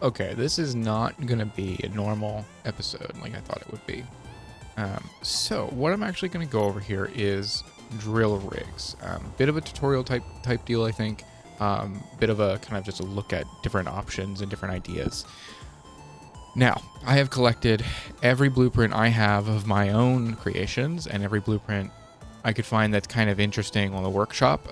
Okay, this is not gonna be a normal episode like I thought it would be. So what I'm actually gonna go over here is drill rigs. Bit of a tutorial type deal, I think. Bit of a kind of just a look at different options and different ideas. Now, I have collected every blueprint I have of my own creations and every blueprint I could find that's kind of interesting on the workshop.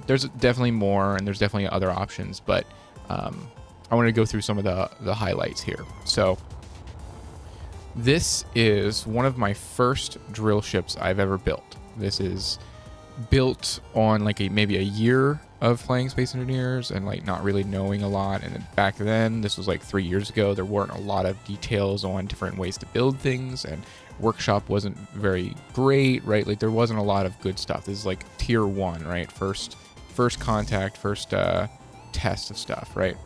There's definitely more and there's definitely other options, but I want to go through some of the highlights here. So this is one of my first drill ships I've ever built. This is built on like maybe a year of playing Space Engineers and like not really knowing a lot. And back then, this was like 3 years ago, there weren't a lot of details on different ways to build things, and workshop wasn't very great, right? Like there wasn't a lot of good stuff. This is like tier 1, right? First contact, first test of stuff, right?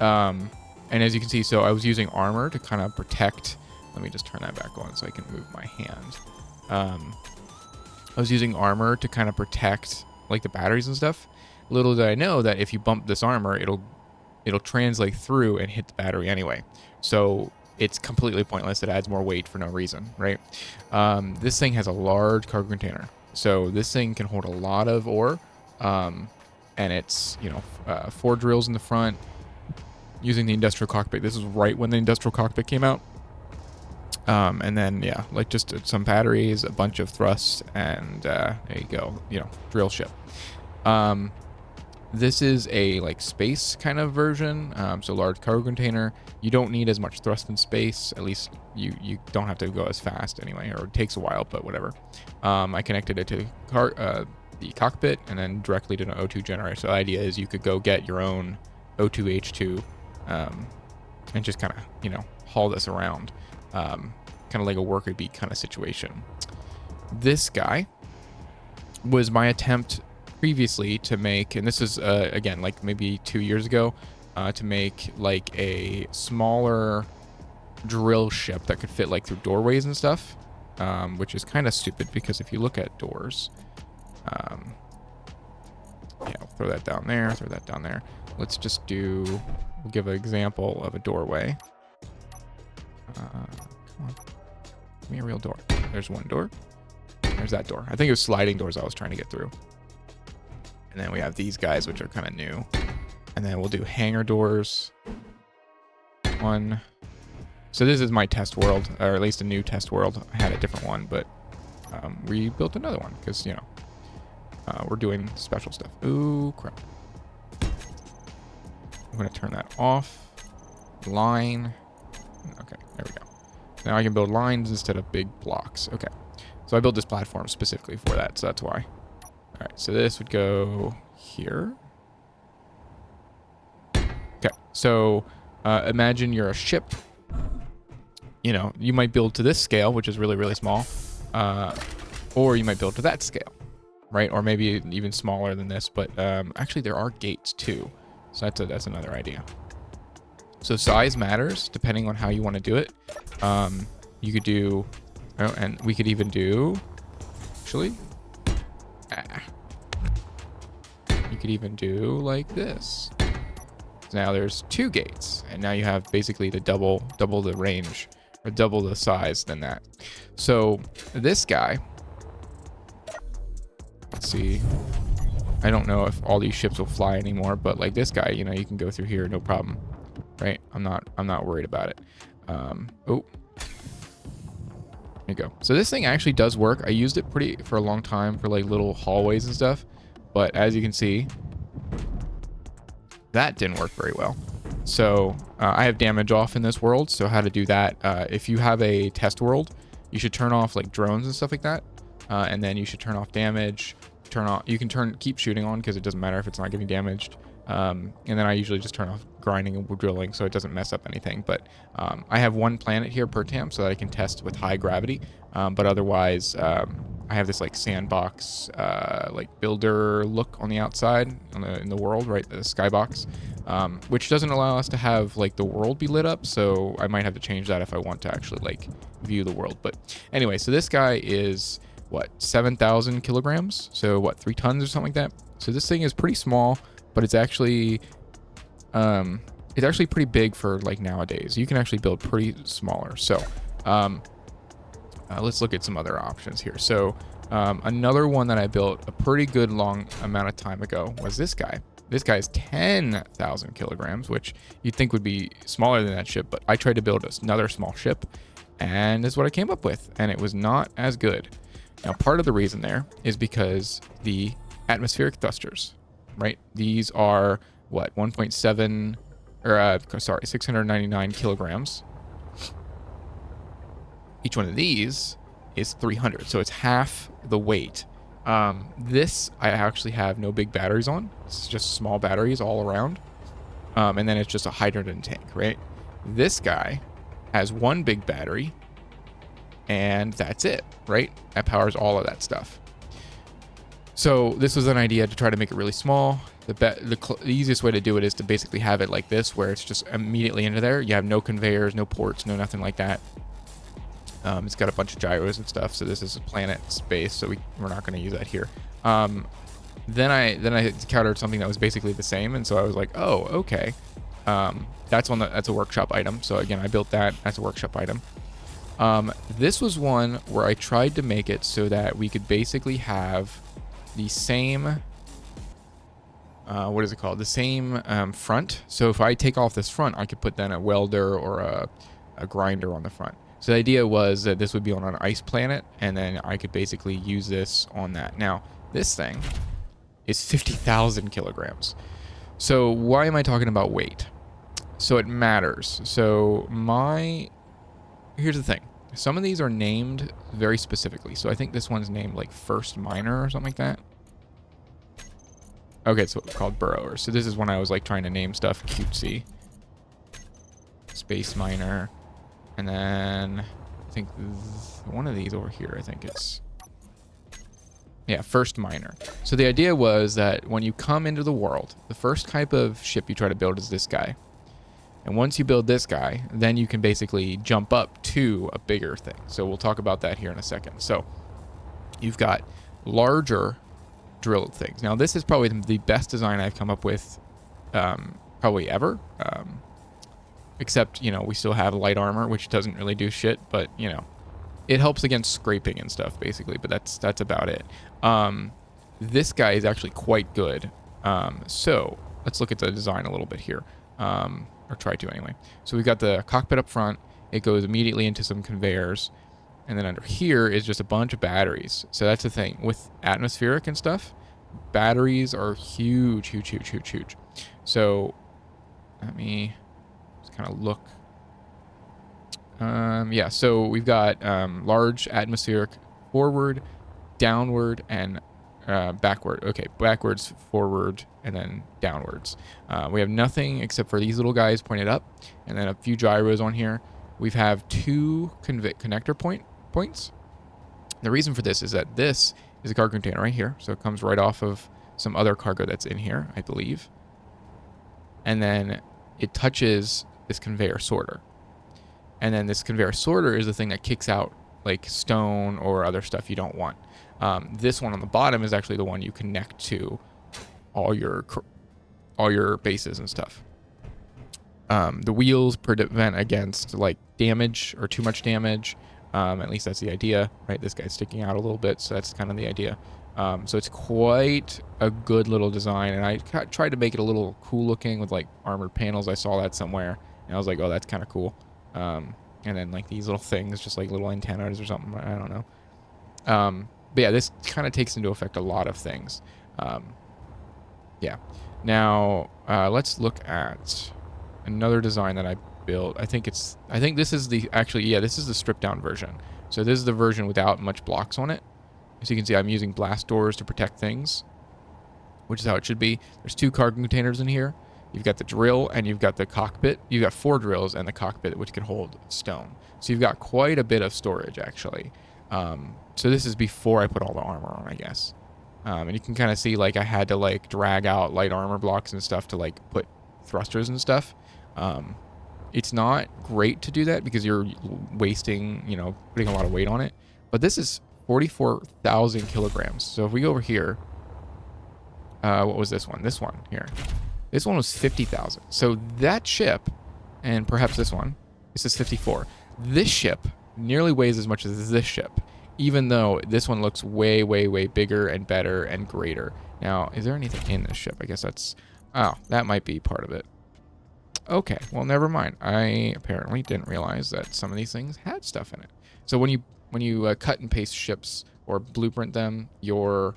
And as you can see, so I was using armor to kind of protect. Let me just turn that back on so I can move my hand. I was using armor to kind of protect like the batteries and stuff. Little did I know that if you bump this armor, it'll translate through and hit the battery anyway. So it's completely pointless. It adds more weight for no reason, right? This thing has a large cargo container. So this thing can hold a lot of ore. And it's, 4 drills in the front, using the industrial cockpit. This is right when the industrial cockpit came out. And then, yeah, like just some batteries, a bunch of thrusts, and there you go, drill ship. This is a like space kind of version, so large cargo container. You don't need as much thrust in space, at least you don't have to go as fast anyway, or it takes a while, but whatever. I connected it to the cockpit and then directly to an O2 generator. So the idea is you could go get your own O2H2 and just kind of, haul this around. Kind of like a worker bee kind of situation. This guy was my attempt previously to make, and this is again like maybe 2 years ago, to make like a smaller drill ship that could fit like through doorways and stuff, which is kind of stupid because if you look at doors, throw that down there. Let's just we'll give an example of a doorway. Come on. Give me a real door. There's one door. There's that door. I think it was sliding doors I was trying to get through. And then we have these guys, which are kind of new. And then we'll do hangar doors. One. So this is my test world, or at least a new test world. I had a different one, but we built another one because, we're doing special stuff. Ooh, crap. I'm going to turn that off. Line. Okay, there we go. Now I can build lines instead of big blocks. Okay, so I built this platform specifically for that, so that's why. All right, so this would go here. Okay, so imagine you're a ship. You might build to this scale, which is really, really small, or you might build to that scale, right? Or maybe even smaller than this, but actually there are gates too, so that's another idea. So size matters depending on how you want to do it. You could do, and we could even do, actually, you could even do like this. So now there's 2 gates, and now you have basically the double the range, or double the size than that. So this guy, let's see. I don't know if all these ships will fly anymore, but like this guy, you can go through here, no problem. Right, I'm not worried about it. Oh, there you go. So this thing actually does work. I used it for a long time for like little hallways and stuff, but as you can see, that didn't work very well. So I have damage off in this world. So how to do that? If you have a test world, you should turn off like drones and stuff like that, and then you should turn off damage. You can keep shooting on because it doesn't matter if it's not getting damaged. And then I usually just turn off grinding and drilling so it doesn't mess up anything. But I have 1 planet here per tam so that I can test with high gravity. But otherwise, I have this like sandbox, like builder look on the outside in the world, right? The skybox, which doesn't allow us to have like the world be lit up. So I might have to change that if I want to actually like view the world. But anyway, so this guy is what, 7,000 kilograms? So what, 3 tons or something like that? So this thing is pretty small, but it's actually it's actually pretty big for like nowadays. You can actually build pretty smaller. So let's look at some other options here. So another one that I built a pretty good long amount of time ago was this guy. This guy is 10,000 kilograms, which you'd think would be smaller than that ship, but I tried to build another small ship, and this is what I came up with, and it was not as good. Now, part of the reason there is because the atmospheric thrusters, right? These are, what, 1.7, or, sorry, 699 kilograms. Each one of these is 300, so it's half the weight. This I actually have no big batteries on. It's just small batteries all around. And then it's just a hydrogen tank, right? This guy has one big battery, and that's it, right? That powers all of that stuff. So this was an idea to try to make it really small. The easiest way to do it is to basically have it like this, where it's just immediately into there. You have no conveyors, no ports, no nothing like that. It's got a bunch of gyros and stuff, so this is a planet space, so we're not going to use that here. Then I encountered something that was basically the same, and so I was like, oh, okay. That's a workshop item. So again, I built that. That's a workshop item. This was one where I tried to make it so that we could basically have the same, what is it called? The same front. So if I take off this front, I could put then a welder or a grinder on the front. So the idea was that this would be on an ice planet, and then I could basically use this on that. Now, this thing is 50,000 kilograms. So why am I talking about weight? So it matters. So here's the thing. Some of these are named very specifically. So I think this one's named like First Miner or something like that. Okay, so it's called Burrower. So this is when I was like trying to name stuff cutesy. Space Miner. And then I think one of these over here, I think it's, yeah, First Miner. So the idea was that when you come into the world, the first type of ship you try to build is this guy. And once you build this guy, then you can basically jump up to a bigger thing. So we'll talk about that here in a second. So you've got larger drilled things. Now this is probably the best design I've come up with probably ever. Except, you know, we still have light armor, which doesn't really do shit, but, you know, it helps against scraping and stuff, basically, but that's about it. This guy is actually quite good. So let's look at the design a little bit here, or try to anyway. So we've got the cockpit up front. It goes immediately into some conveyors, and then under here is just a bunch of batteries. So that's the thing. With atmospheric and stuff, batteries are huge, huge, huge, huge, huge. So let me kind of look. Yeah, so we've got large atmospheric forward, downward, and backward. Okay, backwards, forward, and then downwards. We have nothing except for these little guys pointed up, and then a few gyros on here. We have two connector points. The reason for this is that this is a cargo container right here, so it comes right off of some other cargo that's in here, I believe. And then it touches this conveyor sorter. And then this conveyor sorter is the thing that kicks out like stone or other stuff you don't want. This one on the bottom is actually the one you connect to all your bases and stuff. The wheels prevent against like damage or too much damage. At least that's the idea, right? This guy's sticking out a little bit, so that's kind of the idea. So it's quite a good little design, and I tried to make it a little cool looking with like armored panels. I saw that somewhere, and I was like, oh, that's kind of cool. And then like these little things, just like little antennas or something. I don't know. But yeah, this kind of takes into effect a lot of things. Yeah. Now let's look at another design that I built. I think this is this is the stripped down version. So this is the version without much blocks on it. As you can see, I'm using blast doors to protect things, which is how it should be. There's two cargo containers in here. You've got the drill and you've got the cockpit. You've got 4 drills and the cockpit, which can hold stone. So you've got quite a bit of storage, actually. So this is before I put all the armor on, I guess. And you can kind of see, like, I had to, like, drag out light armor blocks and stuff to, like, put thrusters and stuff. It's not great to do that because you're wasting, you know, putting a lot of weight on it. But this is 44,000 kilograms. So if we go over here, what was this one? This one here. This one was 50,000. So that ship, and perhaps this one, this is 54. This ship nearly weighs as much as this ship, even though this one looks way, way, way bigger and better and greater. Now, is there anything in this ship? I guess that's... Oh, that might be part of it. Okay, well, never mind. I apparently didn't realize that some of these things had stuff in it. So when you cut and paste ships or blueprint them, your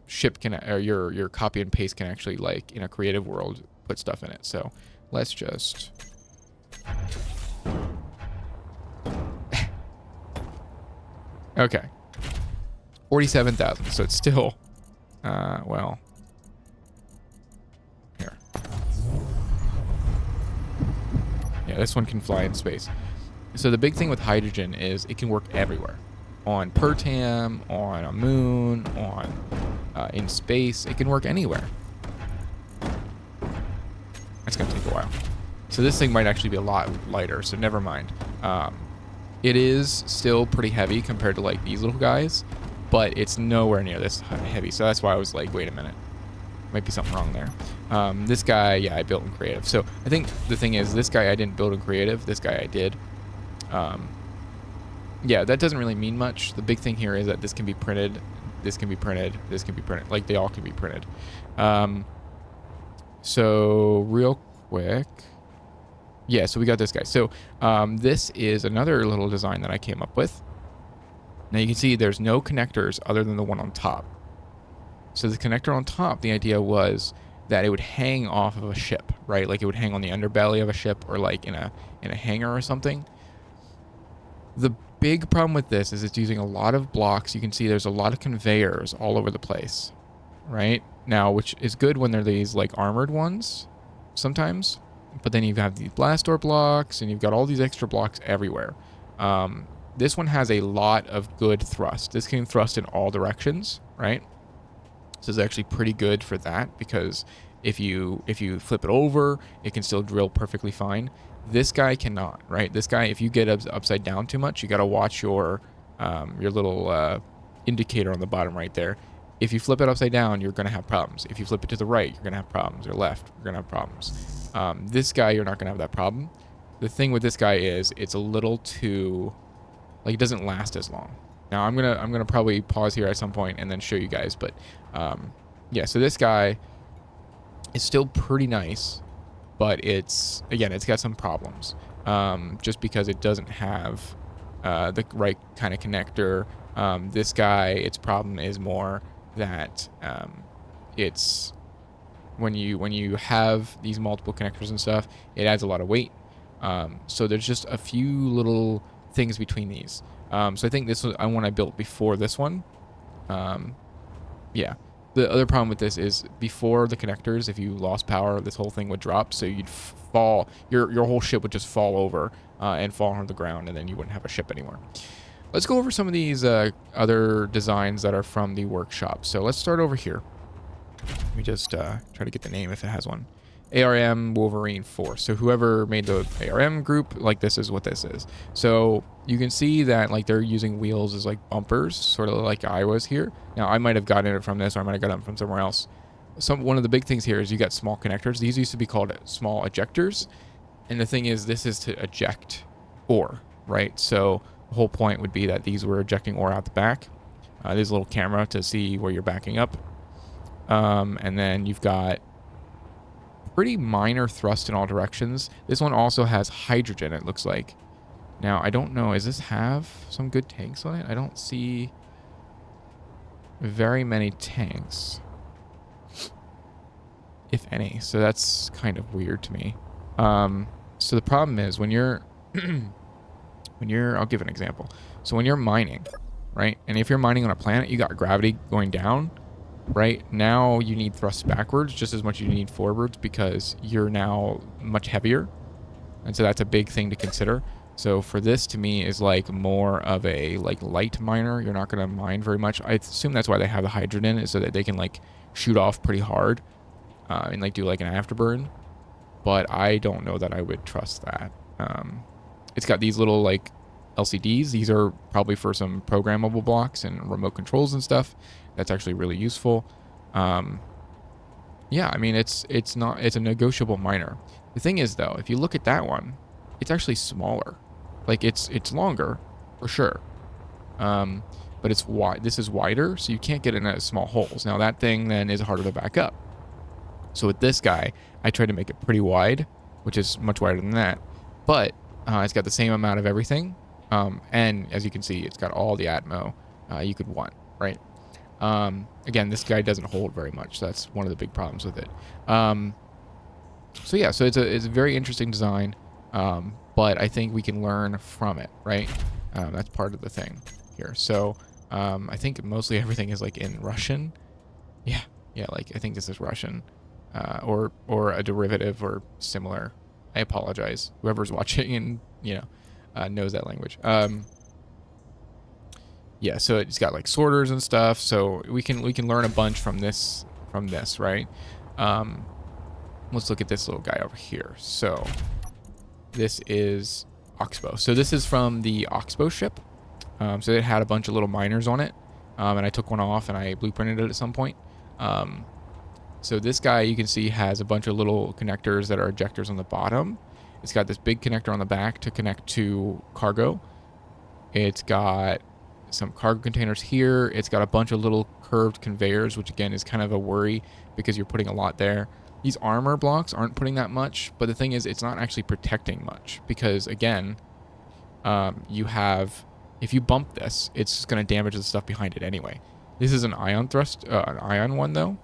ship can, or your copy and paste can actually, like, in a creative world, put stuff in it. So let's just... Okay. 47,000. So it's still, well, here. Yeah, this one can fly in space. So the big thing with hydrogen is it can work everywhere. On Pertam, on a moon, on in space. It can work anywhere. That's going to take a while. So this thing might actually be a lot lighter, so never mind. It is still pretty heavy compared to, like, these little guys, but it's nowhere near this heavy. So that's why I was like, wait a minute. Might be something wrong there. This guy, yeah, I built in creative. So I think the thing is, this guy I didn't build in creative. This guy I did. Yeah, that doesn't really mean much. The big thing here is that this can be printed. This can be printed. This can be printed. Like, they all can be printed. So real quick. Yeah, so we got this guy. So this is another little design that I came up with. Now you can see there's no connectors other than the one on top. So the connector on top, the idea was that it would hang off of a ship, right? Like it would hang on the underbelly of a ship, or like in a hangar or something. The big problem with this is it's using a lot of blocks. You can see there's a lot of conveyors all over the place, right? Now, which is good when they're these like armored ones sometimes. But then you have these blast door blocks, and you've got all these extra blocks everywhere. This one has a lot of good thrust. This can thrust in all directions, right? So it's actually pretty good for that, because if you flip it over, it can still drill perfectly fine. This guy cannot, right? This guy, if you get upside down too much, you got to watch your little indicator on the bottom right there. If you flip it upside down, you're going to have problems. If you flip it to the right, you're going to have problems. Or left, you're going to have problems. This guy, you're not going to have that problem. The thing with this guy is it's a little too, like, it doesn't last as long. Now I'm gonna probably pause here at some point and then show you guys, but yeah, so this guy is still pretty nice, but it's got some problems, just because it doesn't have the right kind of connector. This guy, its problem is more that it's when you have these multiple connectors and stuff, it adds a lot of weight. So there's just a few little things between these. So I think this was one I built before this one. Yeah. The other problem with this is before the connectors, if you lost power, this whole thing would drop. So you'd fall, your whole ship would just fall over and fall on the ground, and then you wouldn't have a ship anymore. Let's go over some of these other designs that are from the workshop. So let's start over here. Let me just try to get the name if it has one. ARM Wolverine Force. So whoever made the ARM group, like, this is what this is. So you can see that, like, they're using wheels as like bumpers, sort of like I was here. Now I might have gotten it from this, or I might have gotten it from somewhere else. One of the big things here is you got small connectors. These used to be called small ejectors. And the thing is, this is to eject ore, right? So the whole point would be that these were ejecting ore out the back. There's a little camera to see where you're backing up. And then you've got pretty minor thrust in all directions. This one also has hydrogen, it looks like. Now, I don't know, does this have some good tanks on it? I don't see very many tanks, if any. So that's kind of weird to me. So the problem is when you're, I'll give an example. So when you're mining, right? And if you're mining on a planet, you got gravity going down. Right now you need thrust backwards just as much as you need forwards, because you're now much heavier, and so that's a big thing to consider. So for this, to me, is like more of a like light miner. You're not going to mine very much. I assume that's why they have the hydrogen, is so that they can like shoot off pretty hard and like do like an afterburn. But I don't know that I would trust that. It's got these little like LCDs. These are probably for some programmable blocks and remote controls and stuff. That's actually really useful. Yeah, I mean, it's a negotiable miner. The thing is, though, if you look at that one, it's actually smaller. Like, it's longer, for sure. Um, but it's wide. This is wider, so you can't get in as small holes. Now, that thing then is harder to back up. So with this guy, I tried to make it pretty wide, which is much wider than that. But it's got the same amount of everything. And as you can see, it's got all the Atmo you could want, right? Again, this guy doesn't hold very much. So that's one of the big problems with it. So yeah, so it's a very interesting design, but I think we can learn from it, right? That's part of the thing here. So I think mostly everything is like in Russian. Yeah, yeah, like I think this is Russian, or a derivative or similar. I apologize, whoever's watching and knows that language. Yeah, so it's got like sorters and stuff. So we can learn a bunch from this right? Let's look at this little guy over here. So this is Oxbow. So this is from the Oxbow ship. So it had a bunch of little miners on it, and I took one off and I blueprinted it at some point. So this guy, you can see, has a bunch of little connectors that are ejectors on the bottom. It's got this big connector on the back to connect to cargo. It's got some cargo containers here. It's got a bunch of little curved conveyors, which again is kind of a worry because you're putting a lot there. These armor blocks aren't putting that much, but the thing is, it's not actually protecting much because, again, you have, if you bump this, it's just going to damage the stuff behind it anyway. This is an ion thrust, an ion one though.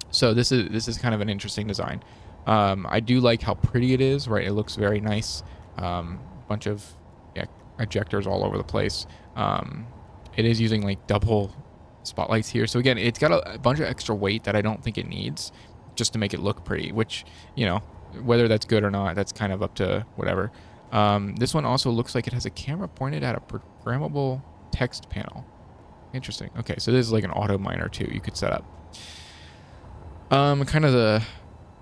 So this is kind of an interesting design. I do like how pretty it is, right? It looks very nice. Bunch of ejectors all over the place. It is using like double spotlights here. So again, it's got a bunch of extra weight that I don't think it needs just to make it look pretty, which, whether that's good or not, that's kind of up to whatever. This one also looks like it has a camera pointed at a programmable text panel. Interesting. Okay, so this is like an auto miner too you could set up. Kind of the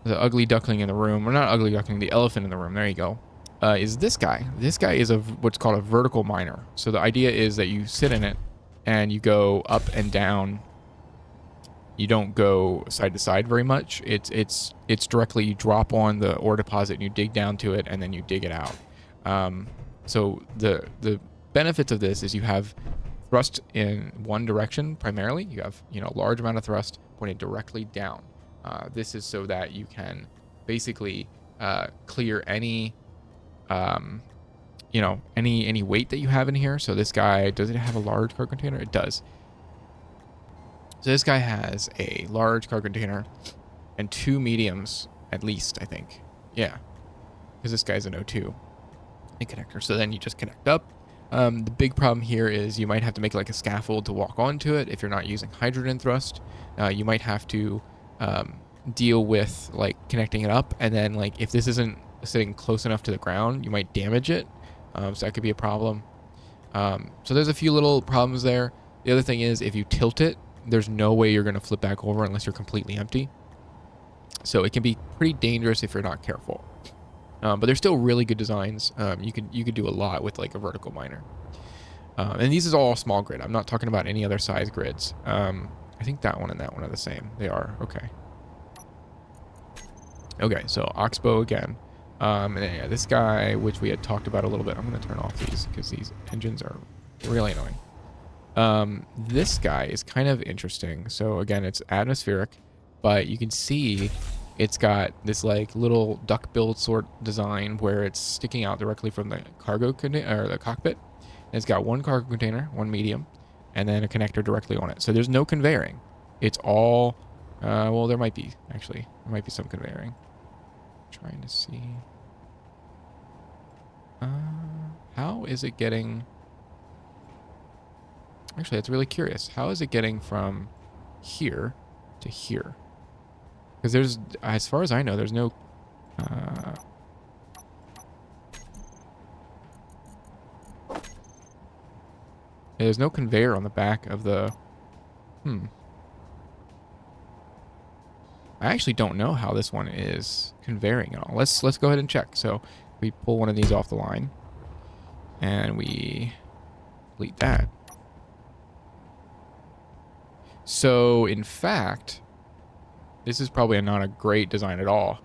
ugly duckling in the room, or not ugly duckling, the elephant in the room, there you go, is this guy. This guy is what's called a vertical miner. So the idea is that you sit in it and you go up and down. You don't go side to side very much. It's directly, you drop on the ore deposit and you dig down to it and then you dig it out. So the benefits of this is you have thrust in one direction primarily. You have a large amount of thrust pointed directly down. This is so that you can basically clear any any weight that you have in here. So this guy, does it have a large cargo container? It does. So this guy has a large cargo container and 2 mediums at least, I think. Yeah, because this guy's an O2 connector. So then you just connect up. The big problem here is you might have to make like a scaffold to walk onto it if you're not using hydrogen thrust. You might have to deal with like connecting it up, and then like if this isn't sitting close enough to the ground, you might damage it. So that could be a problem. So there's a few little problems there. The other thing is if you tilt it, there's no way you're going to flip back over unless you're completely empty. So it can be pretty dangerous if you're not careful. But they're still really good designs. You could do a lot with like a vertical miner. And these is all small grid. I'm not talking about any other size grids. I think that one and that one are the same. They are. Okay. Okay, so Oxbow again. And then, yeah, this guy, which we had talked about a little bit. I'm going to turn off these because these engines are really annoying. This guy is kind of interesting. So again, it's atmospheric, but you can see it's got this like little duck-bill sort design where it's sticking out directly from the cargo or the cockpit. And it's got one cargo container, one medium, and then a connector directly on it. So there's no conveying. It's all, well, there might be some conveying. Trying to see. How is it getting? Actually, that's really curious. How is it getting from here to here? Because there's, as far as I know, there's no. There's no conveyor on the back of the. I actually don't know how this one is conveying at all. Let's go ahead and check. So we pull one of these off the line, and we delete that. So in fact, This is probably not a great design at all.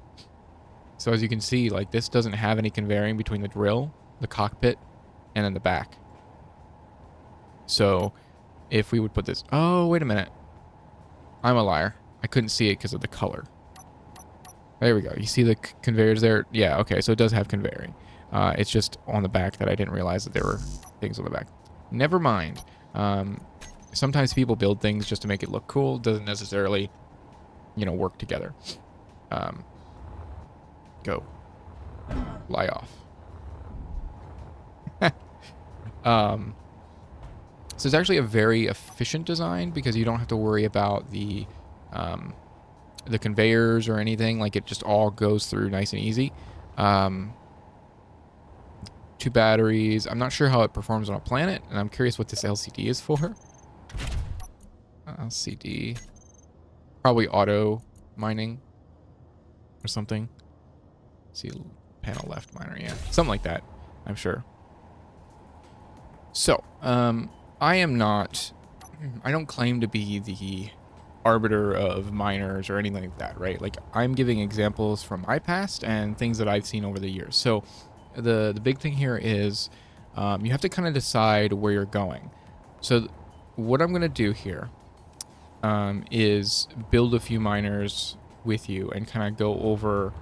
So as you can see, like this doesn't have any conveying between the drill, the cockpit, and then the back. So if we would put this, oh, wait a minute. I'm a liar. I couldn't see it because of the color. There we go. You see the conveyors there? Yeah, okay, so it does have conveying. It's just on the back that I didn't realize that there were things on the back. Never mind. Sometimes people build things just to make it look cool. Doesn't necessarily, you know, work together. Go. Fly off. So it's actually a very efficient design because you don't have to worry about the conveyors or anything. Like it just all goes through nice and easy. 2 batteries. I'm not sure how it performs on a planet, and I'm curious what this LCD is for. LCD. Probably auto mining or something. See, panel left miner, yeah. Something like that, I'm sure. So, I don't claim to be the arbiter of miners or anything like that, right? Like, I'm giving examples from my past and things that I've seen over the years. So, the big thing here is you have to kind of decide where you're going. So, what I'm going to do here is build a few miners with you and kind of go over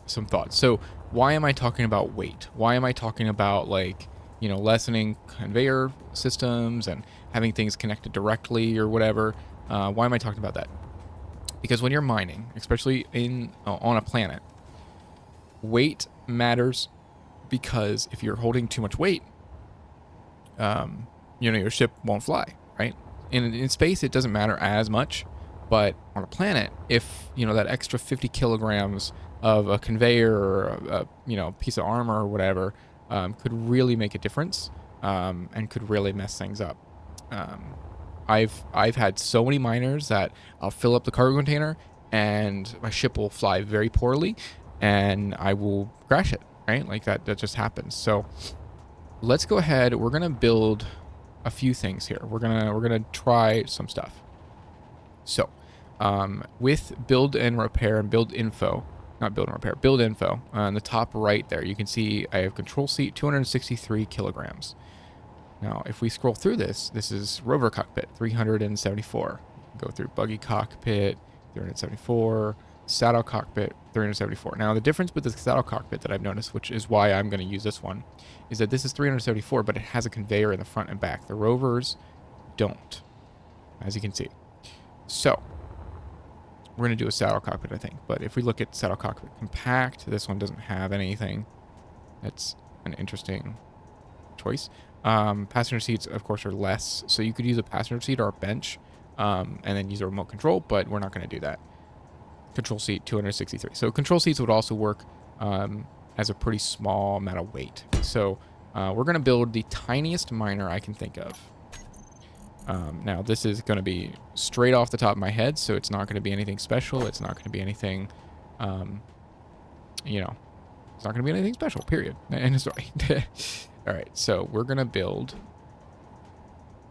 some thoughts. So, why am I talking about weight? Why am I talking about, like, you know, lessening conveyor systems and having things connected directly or whatever? Why am I talking about that? Because when you're mining, especially on a planet, weight matters, because if you're holding too much weight, you know, your ship won't fly, right? In space, it doesn't matter as much, but on a planet, if, you know, that extra 50 kilograms of a conveyor or a you know, piece of armor or whatever could really make a difference and could really mess things up. I've had so many miners that I'll fill up the cargo container and my ship will fly very poorly and I will crash it, right? Like that just happens. So let's go ahead. We're going to build a few things here. We're going to try some stuff. So with build and repair and build info, not build and repair, build info, on the top right there, you can see I have control seat, 263 kilograms. Now, if we scroll through this is rover cockpit, 374. Go through buggy cockpit, 374, saddle cockpit, 374. Now, the difference with the saddle cockpit that I've noticed, which is why I'm going to use this one, is that this is 374, but it has a conveyor in the front and back. The rovers don't, as you can see. So, we're going to do a saddle cockpit, I think. But if we look at saddle cockpit compact, this one doesn't have anything. That's an interesting choice. Passenger seats, of course, are less. So you could use a passenger seat or a bench and then use a remote control, but we're not going to do that. Control seat, 263. So control seats would also work as a pretty small amount of weight. So we're going to build the tiniest miner I can think of. Now, this is going to be straight off the top of my head, so it's not going to be anything special. It's not going to be anything, you know, it's not going to be anything special, period. End of story. All right, so we're going to build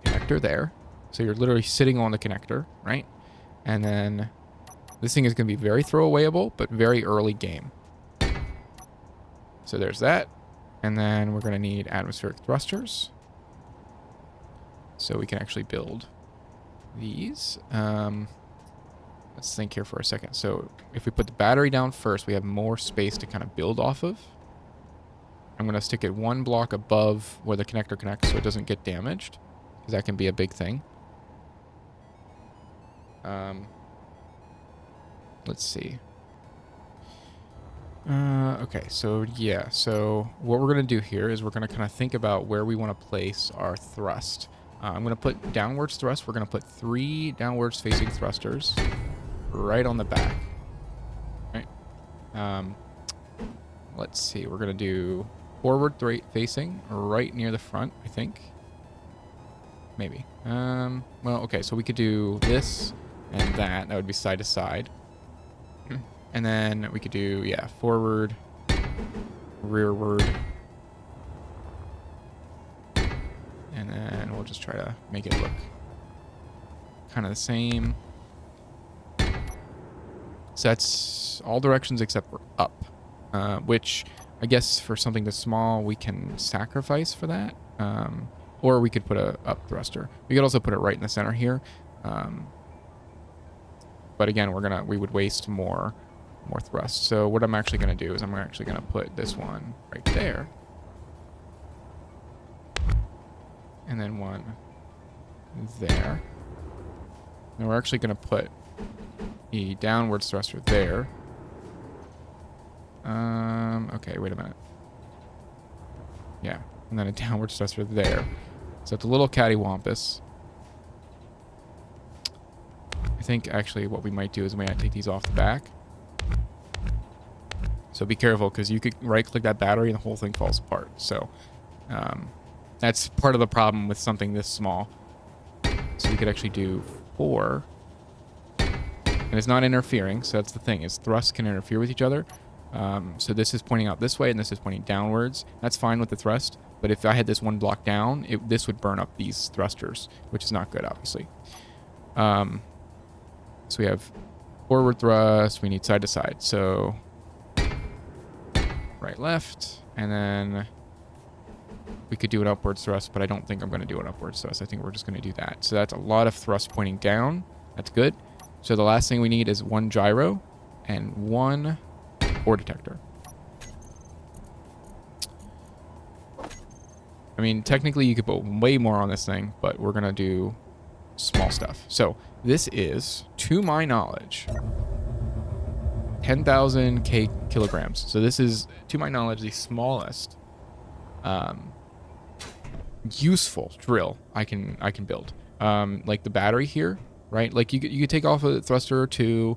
connector there. So you're literally sitting on the connector, right? And then this thing is going to be very throwawayable, but very early game. So there's that. And then we're going to need atmospheric thrusters. So we can actually build these. Let's think here for a second. So if we put the battery down first, we have more space to kind of build off of. I'm going to stick it one block above where the connector connects so it doesn't get damaged, because that can be a big thing. Let's see. Okay, so yeah. So what we're going to do here is we're going to kind of think about where we want to place our thrust. I'm going to put downwards thrust. We're going to put 3 downwards facing thrusters right on the back. Right. Let's see. We're going to do forward facing right near the front, I think. Maybe. Well, okay. So we could do this and that. That would be side to side. And then we could do, yeah, forward, rearward. And then we'll just try to make it look kind of the same. So that's all directions except for up, which I guess for something this small, we can sacrifice for that. Or we could put a up thruster. We could also put it right in the center here. But again, we would waste more thrust. So what I'm actually going to do is I'm actually going to put this one right there. And then one there. And we're actually going to put a downwards thruster there. Okay, wait a minute. Yeah, and then a downwards thruster there. So it's a little cattywampus. I think actually what we might do is we might take these off the back. So be careful, because you could right-click that battery and the whole thing falls apart. So that's part of the problem with something this small. So we could actually do 4. And it's not interfering, so that's the thing, is thrusts can interfere with each other. So this is pointing out this way, and this is pointing downwards. That's fine with the thrust, but if I had this one block down, this would burn up these thrusters, which is not good, obviously. So we have forward thrust, we need side to side. So right, left, and then we could do an upwards thrust, but I don't think I'm going to do an upwards thrust. I think we're just going to do that. So that's a lot of thrust pointing down. That's good. So the last thing we need is 1 gyro and 1 ore detector. I mean, technically you could put way more on this thing, but we're going to do small stuff. So this is, to my knowledge, 10,000 kilograms. So this is, to my knowledge, the smallest useful drill I can build. Like the battery here, right? Like you could take off a thruster or 2.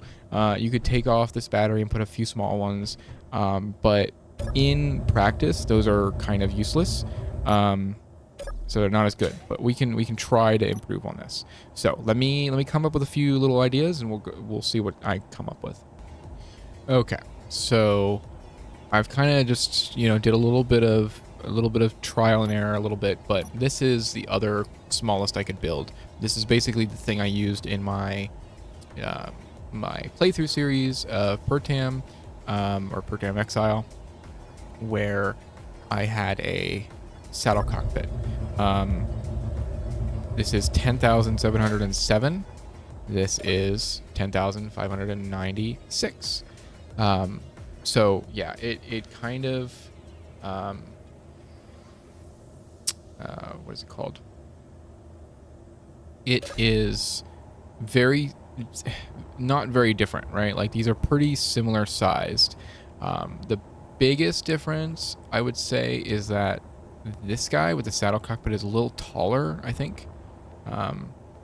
You could take off this battery and put a few small ones. But in practice, those are kind of useless. So they're not as good, but we can try to improve on this. So let me come up with a few little ideas, and we'll see what I come up with. Okay, so I've kind of just did a little bit of trial and error, but this is the other smallest I could build. This is basically the thing I used in my my playthrough series of Pertam or Pertam Exile, where I had a saddle cockpit. This is 10,707. This is 10,596. So yeah, it kind of what is it called? It is not very different, right? Like these are pretty similar sized. The biggest difference I would say is that this guy with the saddle cockpit is a little taller, I think.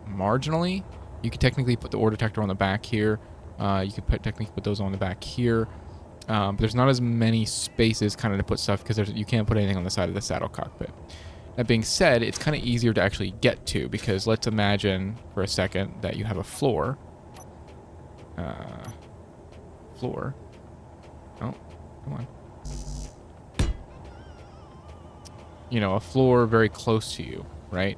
Marginally. You could technically put the ore detector on the back here. You could technically put those on the back here. But there's not as many spaces kind of to put stuff, because you can't put anything on the side of the saddle cockpit. That being said, it's kind of easier to actually get to, because let's imagine for a second that you have a floor. Oh, come on. A floor very close to you, right?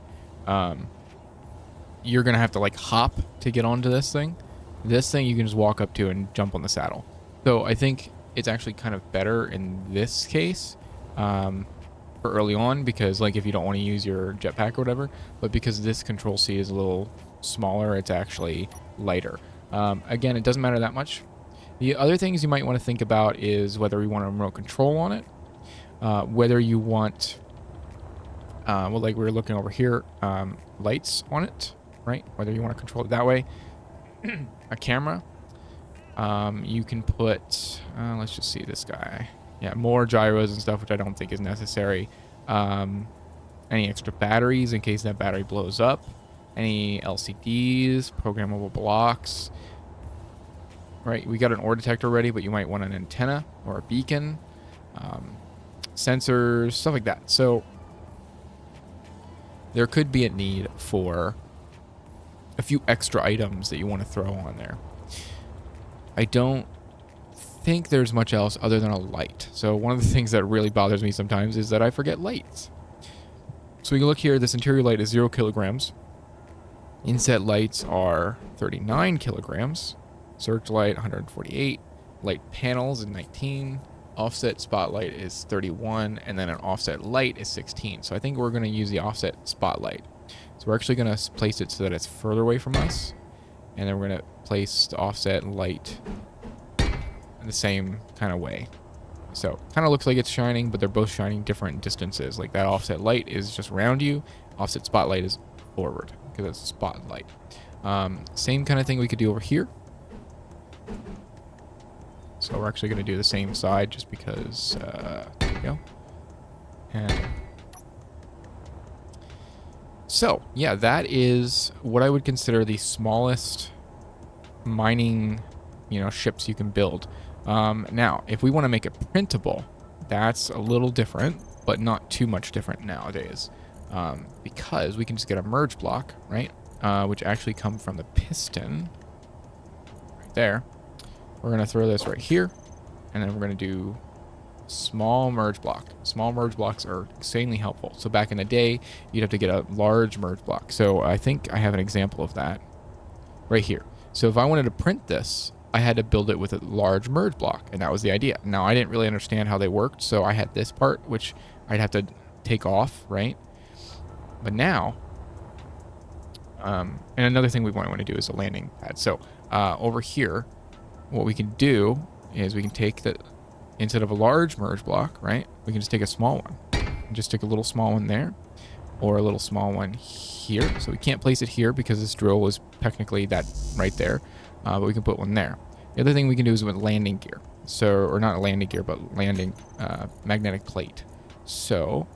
You're going to have to like hop to get onto this thing. This thing you can just walk up to and jump on the saddle. So I think it's actually kind of better in this case for early on, because like if you don't want to use your jetpack or whatever, but because this control seat is a little smaller, it's actually lighter. Again, it doesn't matter that much. The other things you might want to think about is whether you want a remote control on it, whether you want well, like we were looking over here, lights on it, right? Whether you want to control it that way. A camera. You can put, let's just see this guy. Yeah, more gyros and stuff, which I don't think is necessary. Any extra batteries in case that battery blows up. Any LCDs, programmable blocks. Right, we got an ore detector ready, but you might want an antenna or a beacon. Sensors, stuff like that. So there could be a need for a few extra items that you want to throw on there. I don't think there's much else other than a light. So one of the things that really bothers me sometimes is that I forget lights. So we can look here, this interior light is 0 kilograms. Inset lights are 39 kilograms. Searchlight 148, light panels is 19, offset spotlight is 31, and then an offset light is 16. So I think we're going to use the offset spotlight. So we're actually going to place it so that it's further away from us, and then we're going to place the offset light in the same kind of way. So kind of looks like it's shining, but they're both shining different distances. Like that offset light is just around you, offset spotlight is forward because it's a spotlight. Same kind of thing we could do over here. So we're actually going to do the same side just because, there we go. And so, yeah, that is what I would consider the smallest mining, ships you can build. Now, if we want to make it printable, that's a little different, but not too much different nowadays. Because we can just get a merge block, right? Which actually come from the piston right there. We're going to throw this right here, and then we're going to do small merge block. Small merge blocks are insanely helpful. So back in the day, you'd have to get a large merge block. So I think I have an example of that right here. So if I wanted to print this, I had to build it with a large merge block, and that was the idea. Now, I didn't really understand how they worked, so I had this part, which I'd have to take off, right? But now, and another thing we want to do is a landing pad. So over here, what we can do is we can take the, instead of a large merge block, right, we can just take a small one. And just take a little small one there, or a little small one here. So we can't place it here because this drill was technically that right there, but we can put one there. The other thing we can do is with landing gear. So, or not a landing gear, but landing magnetic plate. So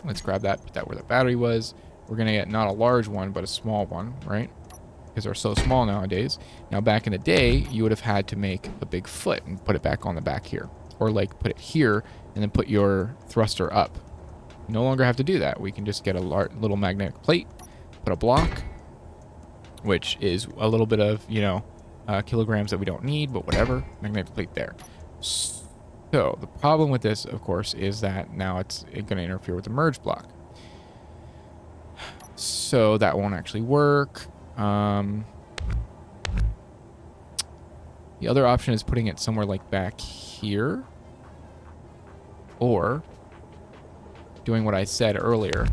let's grab that, put that where the battery was. We're going to get not a large one, but a small one, right? Because they're so small nowadays. Now, back in the day, you would have had to make a big foot and put it back on the back here. Or like put it here and then put your thruster up. You no longer have to do that. We can just get a little magnetic plate, put a block, which is a little bit of, kilograms that we don't need, but whatever, magnetic plate there. So the problem with this, of course, is that now it's going to interfere with the merge block. So that won't actually work. The other option is putting it somewhere like back here, or doing what I said earlier,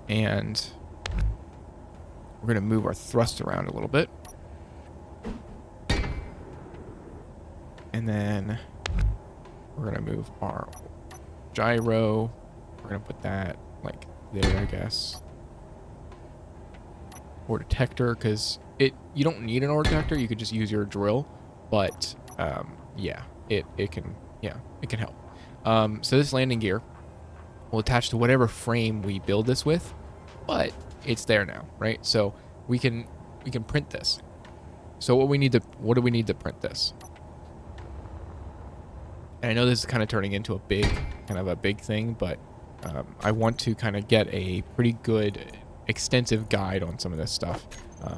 and we're going to move our thrust around a little bit, and then we're going to move our gyro. We're going to put that like there, I guess. Ore detector, because you don't need an ore detector. You could just use your drill, but yeah, it can help. So this landing gear will attach to whatever frame we build this with, but it's there now, right? So we can print this. So what do we need to print this? And I know this is kind of turning into a big thing, but I want to kind of get a pretty good extensive guide on some of this stuff.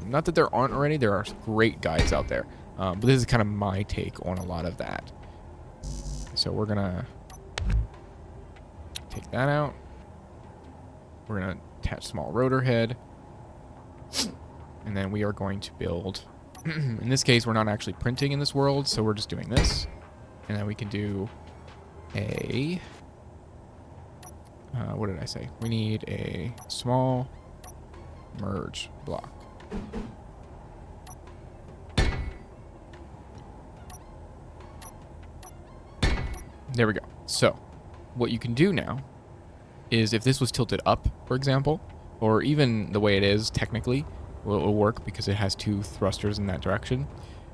Not that there aren't already, there are great guides out there, but this is kind of my take on a lot of that. So we're gonna take that out. We're gonna attach small rotor head, and then we are going to build in this case we're not actually printing in this world, so we're just doing this, and then we can do a what did I say? We need a small merge block. There we go. So what you can do now is, if this was tilted up, for example, or even the way it is technically will work because it has two thrusters in that direction,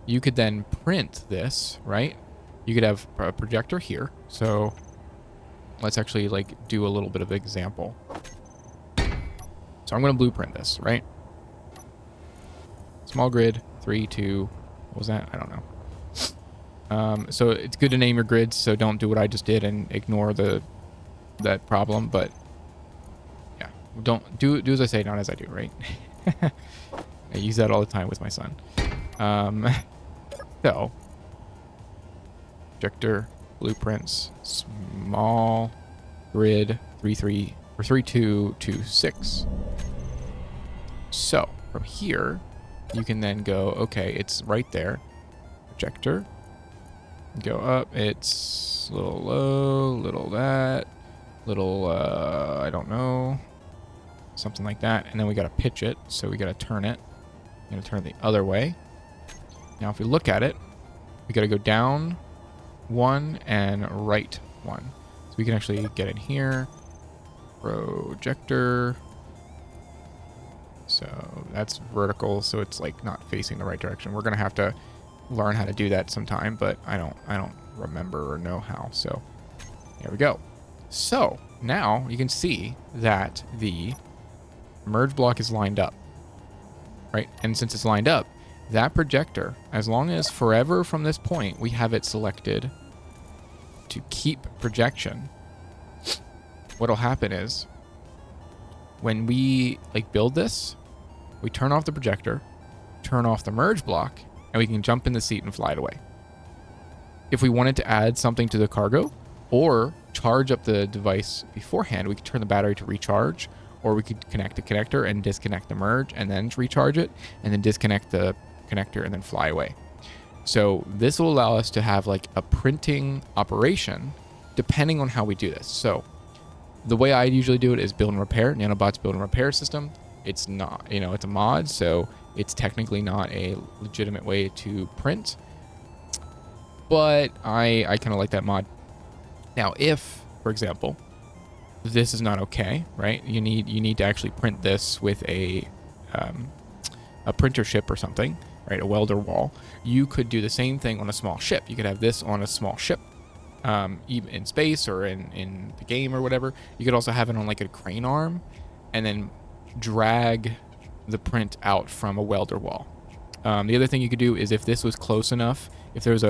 you could then print this, right? You could have a projector here. So let's actually like do a little bit of example. So I'm going to blueprint this, right? Small grid, 3, 2, what was that? I don't know. So it's good to name your grids, so don't do what I just did and ignore that problem, but yeah, don't do as I say, not as I do, right? I use that all the time with my son. So projector, blueprints, small grid, 3, 3, or 3, 2, 2, 6. So from here, you can then go, okay, it's right there. Projector. Go up, it's a little low, little that, little, I don't know, something like that. And then we got to pitch it, so we got to turn it. I'm going to turn it the other way. Now if we look at it, we got to go down 1 and right 1. So we can actually get in here. Projector. So that's vertical, so it's like not facing the right direction. We're going to have to learn how to do that sometime, but I don't remember or know how. So there we go. So now you can see that the merge block is lined up, right? And since it's lined up, that projector, as long as forever from this point we have it selected to keep projection, what'll happen is when we like build this, we turn off the projector, turn off the merge block, and we can jump in the seat and fly it away. If we wanted to add something to the cargo or charge up the device beforehand, we could turn the battery to recharge, or we could connect the connector and disconnect the merge and then recharge it, and then disconnect the connector and then fly away. So this will allow us to have like a printing operation depending on how we do this. So the way I usually do it is build and repair. Nanobot's build and repair system. It's not, it's a mod, so it's technically not a legitimate way to print, but I kind of like that mod. Now, if, for example, this is not okay, right? You need to actually print this with a printer ship or something, right? A welder wall. You could do the same thing on a small ship. You could have this on a small ship, even in space or in the game or whatever. You could also have it on like a crane arm, and then drag the print out from a welder wall. The other thing you could do is if this was close enough, if there's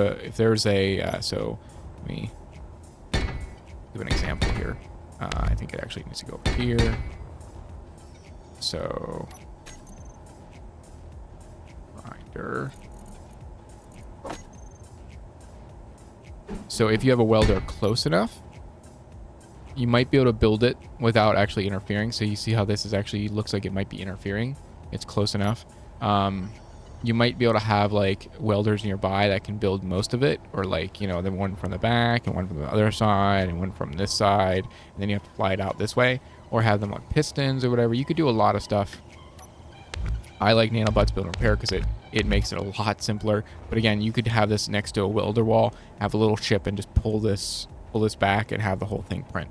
a so let me give an example here. I think it actually needs to go over here. So grinder. So if you have a welder close enough, you might be able to build it without actually interfering. So you see how this is actually looks like it might be interfering. It's close enough. You might be able to have like welders nearby that can build most of it, or like, the one from the back and one from the other side and one from this side, and then you have to fly it out this way, or have them like pistons or whatever. You could do a lot of stuff. I like Nanobot's build and repair because it makes it a lot simpler. But again, you could have this next to a welder wall, have a little ship, and just pull this back and have the whole thing print.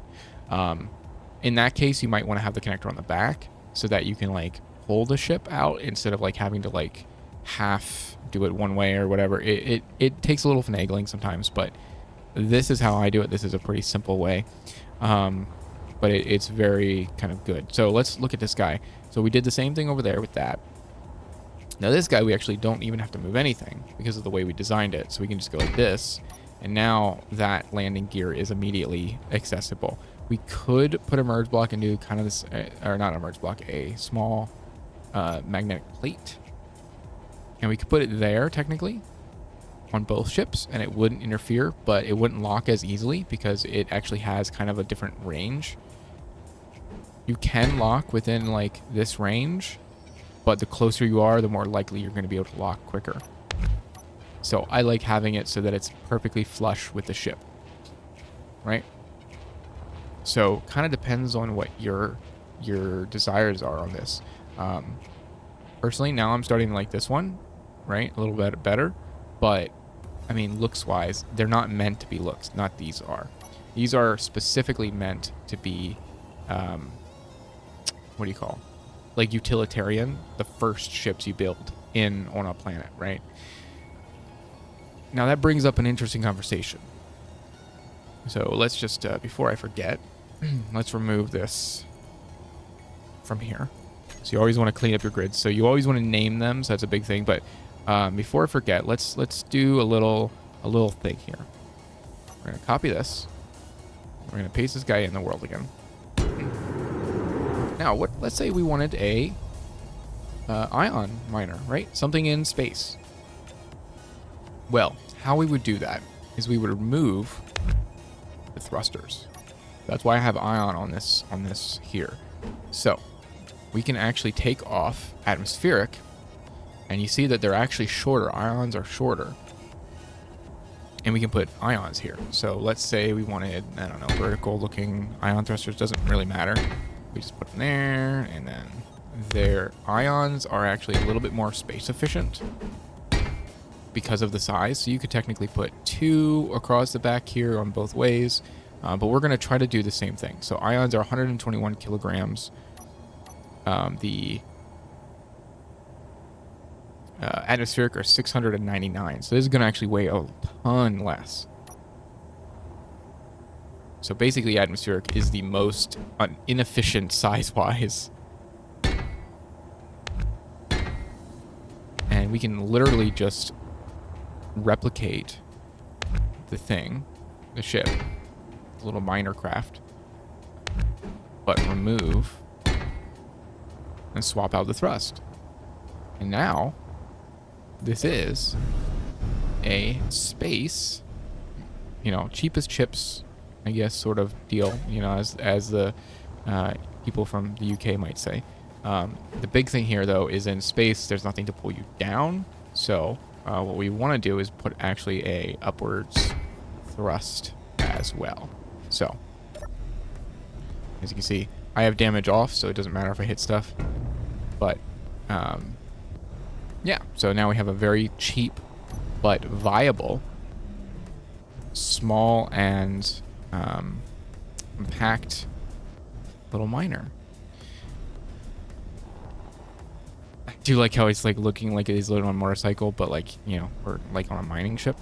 In that case, you might want to have the connector on the back so that you can like pull the ship out instead of like having to like half do it one way or whatever. It takes a little finagling sometimes, but this is how I do it. This is a pretty simple way, but it's very kind of good. So let's look at this guy. So we did the same thing over there with that. Now this guy, we actually don't even have to move anything because of the way we designed it. So we can just go like this, and now that landing gear is immediately accessible. We could put a merge block and do kind of this, or not a merge block, a small magnetic plate. And we could put it there technically on both ships, and it wouldn't interfere, but it wouldn't lock as easily because it actually has kind of a different range. You can lock within like this range, but the closer you are, the more likely you're going to be able to lock quicker. So I like having it so that it's perfectly flush with the ship, right? So kind of depends on what your desires are on this. Personally, now I'm starting to like this one, right? A little bit better, but I mean, looks wise, they're not meant to be looks. Not these are. These are specifically meant to be, what do you call? Like utilitarian, the first ships you build on a planet, right? Now that brings up an interesting conversation. So let's just, before I forget, let's remove this from here. So you always want to clean up your grids. So you always want to name them. So that's a big thing. But before I forget, let's do a little thing here. We're going to copy this. We're going to paste this guy in the world again. Now, let's say we wanted a ion miner, right? Something in space. Well, how we would do that is we would remove the thrusters. That's why I have ion on this here. So we can actually take off atmospheric, and you see that they're actually shorter. Ions are shorter. And we can put ions here. So let's say we wanted, I don't know, vertical looking ion thrusters. Doesn't really matter. We just put them there, and then their ions are actually a little bit more space efficient because of the size. So you could technically put 2 across the back here on both ways, but we're going to try to do the same thing. So ions are 121 kilograms. The atmospheric are 699. So this is going to actually weigh a ton less. So basically atmospheric is the most inefficient size-wise. And we can literally just replicate the thing, the ship, the little miner craft, but remove and swap out the thrust. And now this is a space, you know, cheapest chips, I guess, sort of deal, you know, as the people from the UK might say. The big thing here, though, is in space, there's nothing to pull you down. So what we want to do is put actually a upwards thrust as well. So as you can see, I have damage off, so it doesn't matter if I hit stuff. But yeah, so now we have a very cheap but viable, small and compact little miner. I do like how it's like looking like he's loaded on a motorcycle, but like, you know, we're like on a mining ship.